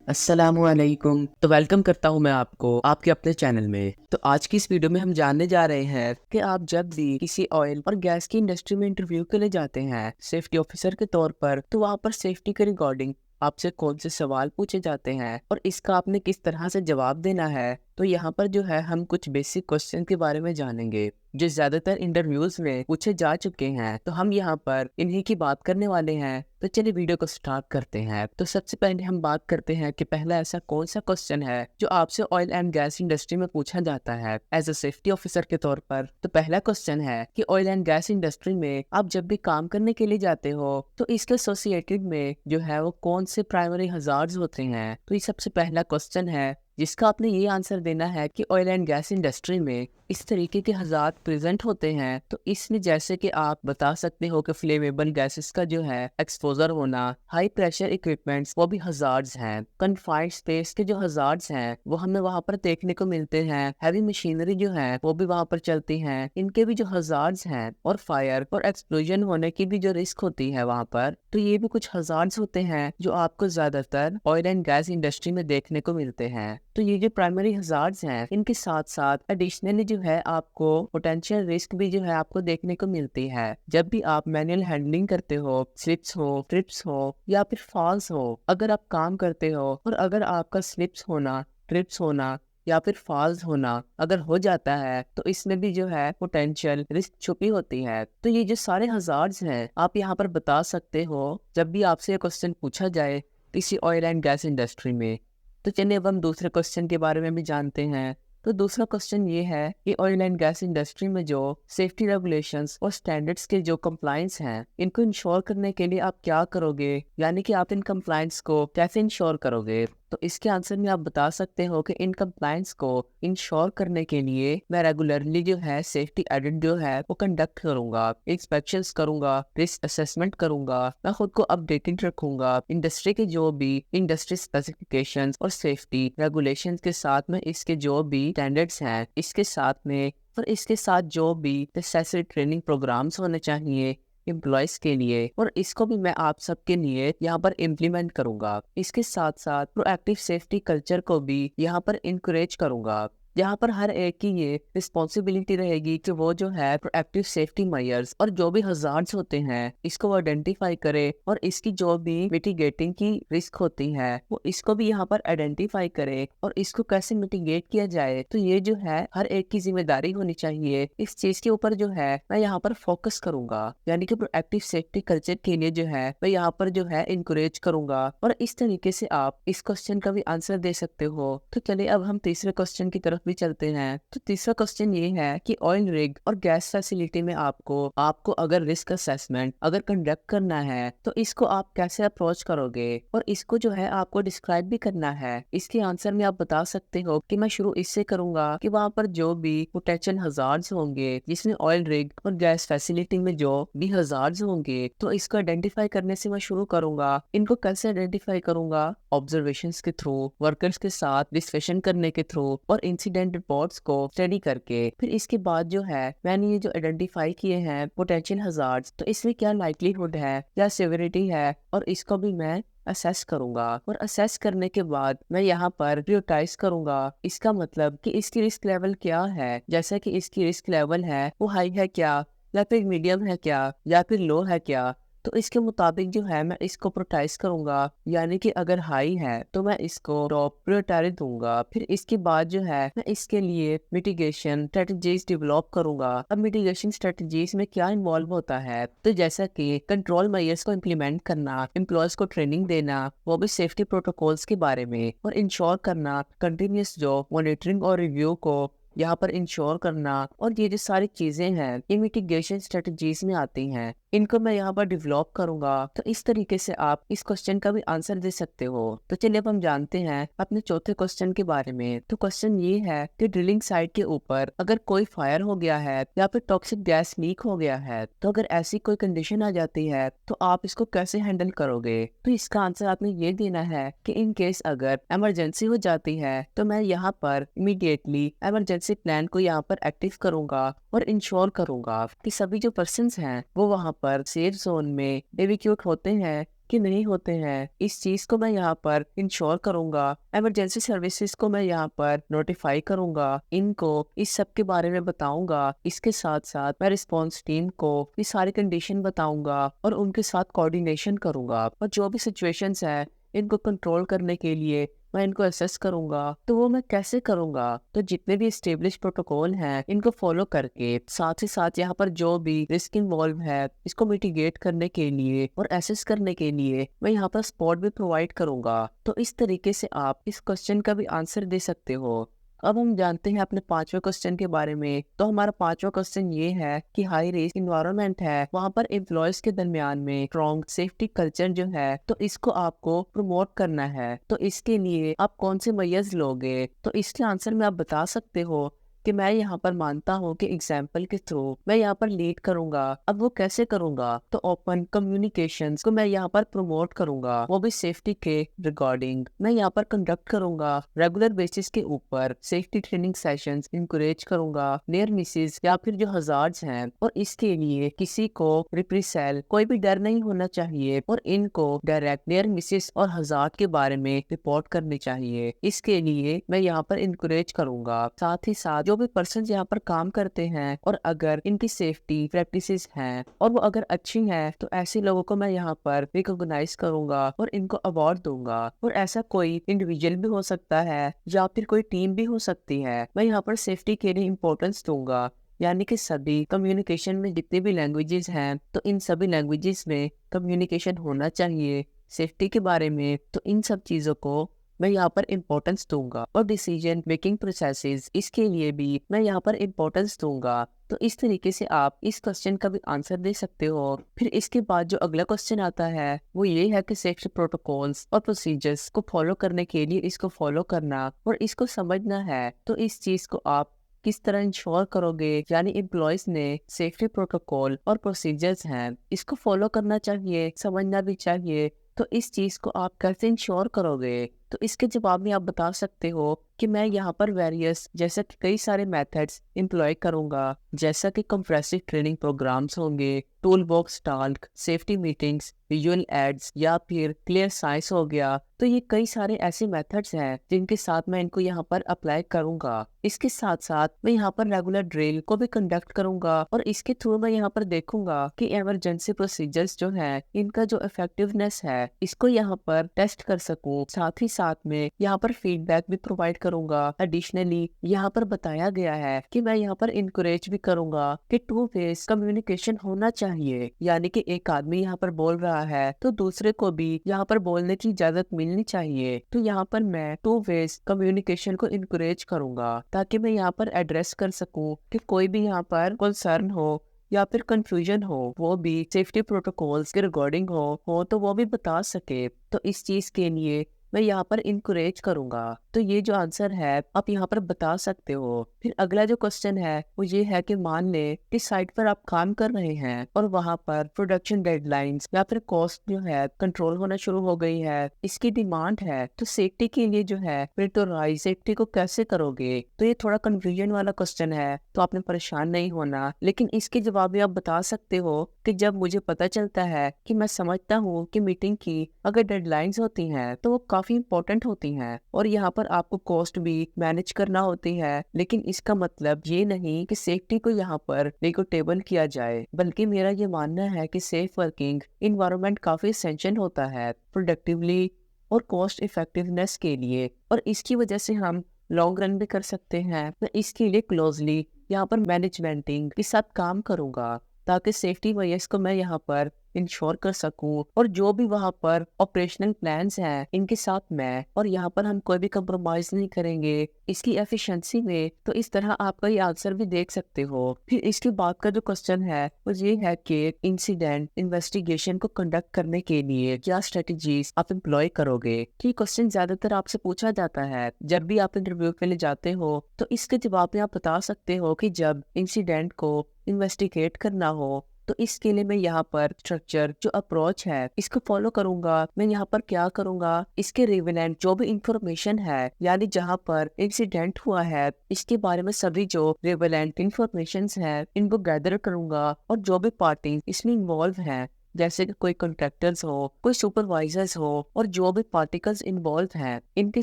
अस्सलामुअलैकुम। तो वेलकम करता हूँ मैं आपको आपके अपने चैनल में। तो आज की इस वीडियो में हम जानने जा रहे हैं कि आप जब भी किसी ऑयल और गैस की इंडस्ट्री में इंटरव्यू के लिए जाते हैं सेफ्टी ऑफिसर के तौर पर, तो वहाँ पर सेफ्टी के रिगार्डिंग आपसे कौन से सवाल पूछे जाते हैं और इसका आपने किस तरह से जवाब देना है। तो यहाँ पर जो है हम कुछ बेसिक क्वेश्चन के बारे में जानेंगे जो ज्यादातर इंटरव्यूज में पूछे जा चुके हैं। तो हम यहाँ पर इन्हीं की बात करने वाले हैं। तो चलिए वीडियो को स्टार्ट करते हैं। तो सबसे पहले हम बात करते हैं कि पहला ऐसा कौन सा क्वेश्चन है जो आपसे ऑयल एंड गैस इंडस्ट्री में पूछा जाता है एज अ सेफ्टी ऑफिसर के तौर पर। तो पहला क्वेश्चन है कि ऑयल एंड गैस इंडस्ट्री में आप जब भी काम करने के लिए जाते हो तो इसके एसोसिएटेड में जो है वो कौन से प्राइमरी हजार्ड्स होते हैं। तो ये सबसे पहला क्वेश्चन है जिसका आपने ये आंसर देना है कि ऑयल एंड गैस इंडस्ट्री में इस तरीके के हज़ार प्रेजेंट होते हैं। तो इसमें जैसे कि आप बता सकते हो कि फ्लेमेबल गैसेस का जो है एक्सपोजर होना, हाई प्रेशर इक्विपमेंट्स वो भी हज़ार्ड्स हैं, कन्फाइंड स्पेस के जो हज़ार्ड्स हैं वो हमें वहाँ पर देखने को मिलते हैं, हैवी मशीनरी जो है वो भी वहाँ पर चलती हैं, इनके भी जो हज़ार्ड्स हैं, और फायर और एक्सप्लोजन होने की भी जो रिस्क होती है वहाँ पर। तो ये भी कुछ हज़ार्ड्स होते हैं जो आपको ज्यादातर ऑयल एंड गैस इंडस्ट्री में देखने को मिलते हैं। तो ये जो प्राइमरी हज़ार्ड्स हैं इनके साथ साथ एडिशनली जो है आपको पोटेंशियल रिस्क भी जो है आपको देखने को मिलती है जब भी आप मैनुअल हैंडलिंग करते हो, स्लिप्स हो, ट्रिप्स हो या फिर फॉल्स हो। अगर आप काम करते हो और अगर आपका स्लिप्स होना, ट्रिप्स होना या फिर फॉल्स होना अगर हो जाता है तो इसमें भी जो है पोटेंशियल रिस्क छुपी होती है। तो ये जो सारे हज़ार्ड्स हैं आप यहाँ पर बता सकते हो जब भी आपसे क्वेश्चन पूछा जाए किसी ऑयल एंड गैस इंडस्ट्री में। तो चलिए अब हम दूसरे क्वेश्चन के बारे में भी जानते हैं। तो दूसरा क्वेश्चन ये है कि ऑयल एंड गैस इंडस्ट्री में जो सेफ्टी रेगुलेशंस और स्टैंडर्ड्स के जो कंप्लायंस हैं इनको इंश्योर करने के लिए आप क्या करोगे, यानी कि आप इन कंप्लायंस को कैसे इंश्योर करोगे। तो इसके आंसर में आप बता सकते हो कि इन कंप्लायंस को इंश्योर करने के लिए मैं रेगुलरली जो है सेफ्टी ऑडिट जो है वो कंडक्ट करूंगा, इंस्पेक्शंस करूंगा, रिस्क असेसमेंट करूंगा, मैं खुद को अपडेटेड रखूंगा इंडस्ट्री के जो भी इंडस्ट्री स्पेसिफिकेशंस और सेफ्टी रेगुलेशंस के साथ में इसके जो भी स्टैंडर्ड्स हैं इसके साथ में, और इसके साथ जो भी नेसेसरी ट्रेनिंग प्रोग्राम्स होने चाहिए एम्प्लॉयज के लिए, और इसको भी मैं आप सबके लिए यहाँ पर इम्प्लीमेंट करूंगा। इसके साथ साथ प्रोएक्टिव सेफ्टी कल्चर को भी यहाँ पर इंकरेज करूंगा, यहाँ पर हर एक की ये रिस्पॉन्सिबिलिटी रहेगी कि वो जो है प्रोएक्टिव सेफ्टी मेजर्स और जो भी हज़ार्ड्स होते हैं इसको आइडेंटिफाई करे और इसकी जो भी मिटिगेटिंग की रिस्क होती है वो इसको भी यहाँ पर आइडेंटिफाई करे और इसको कैसे मिटिगेट किया जाए। तो ये जो है हर एक की जिम्मेदारी होनी चाहिए। इस चीज के ऊपर जो है मैं यहाँ पर फोकस करूंगा, यानी कि प्रोएक्टिव सेफ्टी कल्चर के लिए जो है मैं यहाँ पर जो है इंकरेज करूंगा। और इस तरीके से आप इस क्वेश्चन का भी आंसर दे सकते हो। तो चलिए अब हम तीसरे क्वेश्चन की तरफ भी चलते हैं। तो तीसरा क्वेश्चन ये है कि ऑयल रिग और गैस फैसिलिटी में आपको अगर रिस्क असेसमेंट अगर कंडक्ट करना है तो इसको आप कैसे अप्रोच करोगे और इसको जो है आपको डिस्क्राइब भी करना है। इसके आंसर में आप बता सकते हो कि मैं शुरू इससे करूंगा कि वहाँ पर जो भी पोटेंशियल हजार्ड्स होंगे जिसमें ऑयल रिग और गैस फैसिलिटी में जो भी हजार्ड्स होंगे तो इसको आइडेंटिफाई करने से मैं शुरू करूंगा। इनको कैसे आइडेंटिफाई करूंगा? ऑब्जर्वेशंस के थ्रू, वर्कर्स के साथ डिस्कशन करने के थ्रू और इंसिडेंट रिपोर्ट्स को स्टडी करके। फिर इसके बाद जो है मैंने ये जो आइडेंटिफाई किए हैं पोटेंशियल हजार्ड्स तो इसमें क्या लाइक्लीहुड है, क्या सिविरिटी है, और इसको भी मैं असेस करूंगा। और असेस करने के बाद मैं यहाँ पर प्रायोरिटाइज करूंगा। इसका मतलब कि इसकी रिस्क लेवल क्या है, जैसे कि इसकी रिस्क लेवल है वो हाई है क्या, या फिर मीडियम है क्या, या फिर लो है क्या। तो इसके मुताबिक जो है मैं इसको प्रायोरिटाइज करूंगा, यानी कि अगर हाई है तो मैं इसको टॉप प्रायोरिटी दूंगा। फिर इसके बाद जो है मैं इसके लिए मिटिगेशन स्ट्रेटजीज डेवलप करूंगा। अब मिटिगेशन स्ट्रेटजीज में क्या इन्वॉल्व होता है, तो जैसा कि कंट्रोल मेजर्स को इम्प्लीमेंट करना, एम्प्लॉयज को ट्रेनिंग देना, वो भी सेफ्टी प्रोटोकॉल्स के बारे में, और इंश्योर करना कंटिन्यूस जो मॉनिटरिंग और रिव्यू को यहाँ पर इंश्योर करना। और ये जो सारी चीजें हैं ये मिटिगेशन स्ट्रेटजीज में आती हैं, इनको मैं यहाँ पर डेवलप करूंगा। तो इस तरीके से आप इस क्वेश्चन का भी आंसर दे सकते हो। तो चलिए अब हम जानते हैं अपने चौथे क्वेश्चन के बारे में। तो क्वेश्चन ये है कि ड्रिलिंग साइट के ऊपर अगर कोई फायर हो गया है या फिर टॉक्सिक गैस लीक हो गया है तो अगर ऐसी कोई कंडीशन आ जाती है तो आप इसको कैसे हैंडल करोगे। तो इसका आंसर आपने ये देना है कि इन केस अगर इमरजेंसी हो जाती है तो मैं यहाँ पर इमीडिएटली इमरजेंसी प्लान को यहाँ पर एक्टिव करूंगा और इंश्योर करूंगा कि सभी जो पर्सन्स हैं वो वहाँ पर सेफ जोन में एविक्यूट होते हैं कि नहीं होते हैं, इस चीज को मैं यहाँ पर इंश्योर करूंगा। इमरजेंसी सर्विसेज को मैं यहाँ पर नोटिफाई करूंगा, इनको इस सब के बारे में बताऊंगा। इसके साथ साथ मैं रिस्पॉन्स टीम को ये सारी कंडीशन बताऊंगा और उनके साथ कोऑर्डिनेशन करूंगा। और जो भी सिचुएशंस है इनको कंट्रोल करने के लिए मैं इनको असेस करूंगा। तो वो मैं कैसे करूंगा? तो जितने भी स्टेब्लिश प्रोटोकॉल हैं इनको फॉलो करके, साथ ही साथ यहाँ पर जो भी रिस्क इन्वॉल्व है इसको मिटिगेट करने के लिए और एसेस करने के लिए मैं यहाँ पर सपोर्ट भी प्रोवाइड करूंगा। तो इस तरीके से आप इस क्वेश्चन का भी आंसर दे सकते हो। अब हम जानते हैं अपने पांचवें क्वेश्चन के बारे में। तो हमारा पांचवा क्वेश्चन ये है कि हाई रिस्क इन्वायरमेंट है, वहाँ पर एम्प्लॉयज के दरमियान में स्ट्रॉन्ग सेफ्टी कल्चर जो है तो इसको आपको प्रमोट करना है। तो इसके लिए आप कौन से मेजर्स लोगे? तो इसके आंसर में आप बता सकते हो कि मैं यहाँ पर मानता हूँ कि एग्जाम्पल के थ्रू मैं यहाँ पर लीड करूंगा। अब वो कैसे करूंगा? तो ओपन कम्युनिकेशंस को मैं यहाँ पर प्रमोट करूंगा, वो भी सेफ्टी के रिगार्डिंग। मैं यहाँ पर कंडक्ट करूंगा रेगुलर बेसिस के ऊपर सेफ्टी ट्रेनिंग सेशंस इंकरेज करूंगा, नियर मिसेस या फिर जो हजार्ड्स हैं। और इसके लिए किसी को रिप्रीसेल कोई भी डर नहीं होना चाहिए और इनको डायरेक्ट नियर मिसेस और हजार्ड के बारे में रिपोर्ट करनी चाहिए। इसके लिए मैं यहाँ पर इंकरेज करूंगा। साथ ही साथ जो भी पर्सन यहाँ पर काम करते हैं और अगर इनकी सेफ्टी प्रैक्टिसेस हैं और वो अगर अच्छी हैं तो ऐसे लोगों को मैं यहाँ पर रिकॉग्नाइज करूंगा और इनको अवार्ड दूंगा। और ऐसा कोई इंडिविजुअल भी हो सकता है या फिर कोई टीम भी हो सकती है। मैं यहाँ पर सेफ्टी के लिए इम्पोर्टेंस दूंगा, यानी कि सभी कम्युनिकेशन में जितनी भी लैंग्वेजेस हैं तो इन सभी लैंग्वेजेस में कम्युनिकेशन होना चाहिए सेफ्टी के बारे में। तो इन सब चीजों को मैं यहाँ पर इम्पोर्टेंस दूंगा। और डिसीजन मेकिंग प्रोसेसेस, इसके लिए भी मैं यहाँ पर इम्पोर्टेंस दूंगा। तो इस तरीके से आप इस क्वेश्चन का भी आंसर दे सकते हो। फिर इसके बाद जो अगला क्वेश्चन आता है वो ये है कि सेफ्टी प्रोटोकॉल्स और प्रोसीजर्स को फॉलो करने के लिए इसको फॉलो करना और इसको समझना है। तो इस चीज को आप किस तरह इंश्योर करोगे? यानी एम्प्लॉयज ने सेफ्टी प्रोटोकॉल और प्रोसीजर्स हैं इसको फॉलो करना चाहिए, समझना भी चाहिए। तो इस चीज को आप कैसे इंश्योर करोगे? तो इसके जवाब में आप बता सकते हो कि मैं यहाँ पर वेरियस जैसे कि कई सारे मेथड्स एम्प्लॉय करूंगा, जैसा कि कंप्रेसिव ट्रेनिंग प्रोग्राम्स होंगे, tool box task, safety meetings, visual aids या फिर क्लियर साइंस हो गया। तो ये कई सारे ऐसे मेथड्स हैं जिनके साथ मैं इनको यहाँ पर अप्लाई करूंगा। इसके साथ साथ मैं यहाँ पर रेगुलर ड्रिल को भी कंडक्ट करूंगा और इसके थ्रू मैं यहाँ पर देखूंगा कि इमरजेंसी प्रोसीजर्स जो है इनका जो इफेक्टिवनेस है इसको यहाँ पर टेस्ट कर सकूं। साथ ही साथ में यहाँ पर फीडबैक भी प्रोवाइड करूंगा। एडिशनली यहाँ पर बताया गया है कि मैं यहाँ पर इंकरेज भी करूंगा कि टू फेस कम्युनिकेशन होना चाहिए, यानी कि एक आदमी यहाँ पर बोल रहा है तो दूसरे को भी यहाँ पर बोलने की इजाजत मिलनी चाहिए। तो यहाँ पर मैं टू फेस कम्युनिकेशन को इंकरेज करूंगा ताकि मैं यहाँ पर एड्रेस कर सकूं कि कोई भी यहाँ पर कंसर्न हो या फिर कंफ्यूजन हो वो भी सेफ्टी प्रोटोकॉल्स के रिगार्डिंग हो तो वो भी बता सके। तो इस चीज के लिए मैं यहाँ पर इंकरेज करूंगा। तो ये जो आंसर है आप यहाँ पर बता सकते हो। फिर अगला जो क्वेश्चन है वो ये है कि मान ले कि साइट पर आप काम कर रहे हैं और वहाँ पर प्रोडक्शन डेडलाइंस या फिर कॉस्ट जो है कंट्रोल होना शुरू हो गई है, इसकी डिमांड है। तो सेफ्टी के लिए जो है प्रियोरिटाइज सेफ्टी को कैसे करोगे? तो ये थोड़ा कंफ्यूजन वाला क्वेश्चन है, तो आपने परेशान नहीं होना। लेकिन इसके जवाब में आप बता सकते हो कि जब मुझे पता चलता है कि मैं समझता हूँ कि मीटिंग की अगर डेडलाइंस होती हैं तो वो काफी इंपॉर्टेंट होती हैं और यहाँ पर आपको कॉस्ट भी मैनेज करना होती है। लेकिन इसका मतलब ये नहीं कि सेफ्टी को यहाँ पर नेगोटेबल किया जाए, बल्कि मेरा ये मानना है कि सेफ वर्किंग इन्वायरमेंट काफी एसेंशियल होता है प्रोडक्टिवली और कॉस्ट इफेक्टिवनेस के लिए, और इसकी वजह से हम लॉन्ग रन भी कर सकते हैं। मैं इसके लिए क्लोजली यहाँ पर मैनेजमेंटिंग के साथ काम करूंगा ताकि सेफ्टी वजह को मैं यहाँ पर इंश्योर कर सकूं और जो भी वहाँ पर ऑपरेशनल प्लान्स हैं इनके साथ मैं और यहाँ पर हम कोई भी कंप्रोमाइज नहीं करेंगे इसकी एफिशिएंसी में। तो इस तरह आपका ये आंसर भी देख सकते हो। फिर इसके बाद का जो क्वेश्चन है वो ये है कि इंसिडेंट इन्वेस्टिगेशन को कंडक्ट करने के लिए क्या स्ट्रेटेजीज आप एम्प्लॉय करोगे? ये क्वेश्चन ज्यादातर आपसे पूछा जाता है जब भी आप इंटरव्यू के लिए जाते हो। तो इसके जवाब में आप बता सकते हो कि जब इंसिडेंट को इन्वेस्टिगेट करना हो तो इसके लिए मैं यहाँ पर स्ट्रक्चर जो अप्रोच है इसको फॉलो करूंगा। मैं यहाँ पर क्या करूंगा, इसके रिलेवेंट जो भी इंफॉर्मेशन है यानी जहाँ पर इंसिडेंट हुआ है इसके बारे में सभी जो रिलेवेंट इंफॉर्मेशन है इनको गैदर करूंगा और जो भी पार्टी इसमें इन्वॉल्व है जैसे कि कोई कॉन्ट्रैक्टर्स हो, कोई सुपरवाइजर्स हो, और जो भी पार्टिकल्स इन्वॉल्व हैं इनके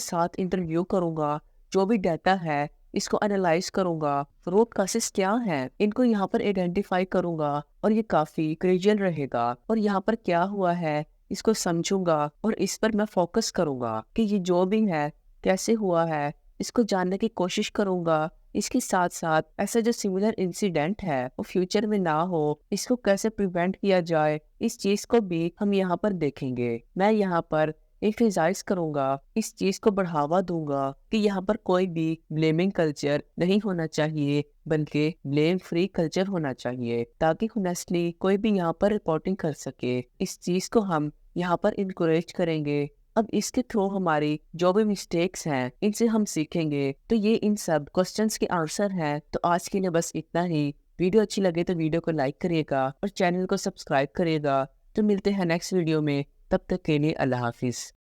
साथ इंटरव्यू करूंगा। जो भी डाटा है इसको एनालाइज करूंगा, रूट कॉसेस क्या है इनको यहाँ पर आइडेंटिफाई करूंगा, और ये काफी क्रिटिकल रहेगा। और यहाँ पर क्या हुआ है इसको समझूंगा और इस पर मैं फोकस करूंगा कि ये जो भी है कैसे हुआ है, इसको जानने की कोशिश करूंगा। इसके साथ साथ ऐसा जो सिमिलर इंसिडेंट है वो फ्यूचर में ना हो, इसको कैसे प्रिवेंट किया जाए, इस चीज को भी हम यहाँ पर देखेंगे। मैं यहाँ पर एम्फेसाइज करूंगा, इस चीज को बढ़ावा दूंगा कि यहाँ पर कोई भी ब्लेमिंग कल्चर नहीं होना चाहिए, बल्कि ब्लेम फ्री कल्चर होना चाहिए, ताकि honestly कोई भी यहाँ पर रिपोर्टिंग कर सके। इस चीज को हम यहाँ पर इनकरेज करेंगे। अब इसके थ्रू हमारी जो भी मिस्टेक्स हैं इनसे हम सीखेंगे। तो ये इन सब क्वेश्चंस के आंसर हैं। तो आज के लिए बस इतना ही। वीडियो अच्छी लगे तो वीडियो को लाइक करिएगा और चैनल को सब्सक्राइब करिएगा। तो मिलते हैं नेक्स्ट वीडियो में, तब तक के लिए अल्लाह हाफिज।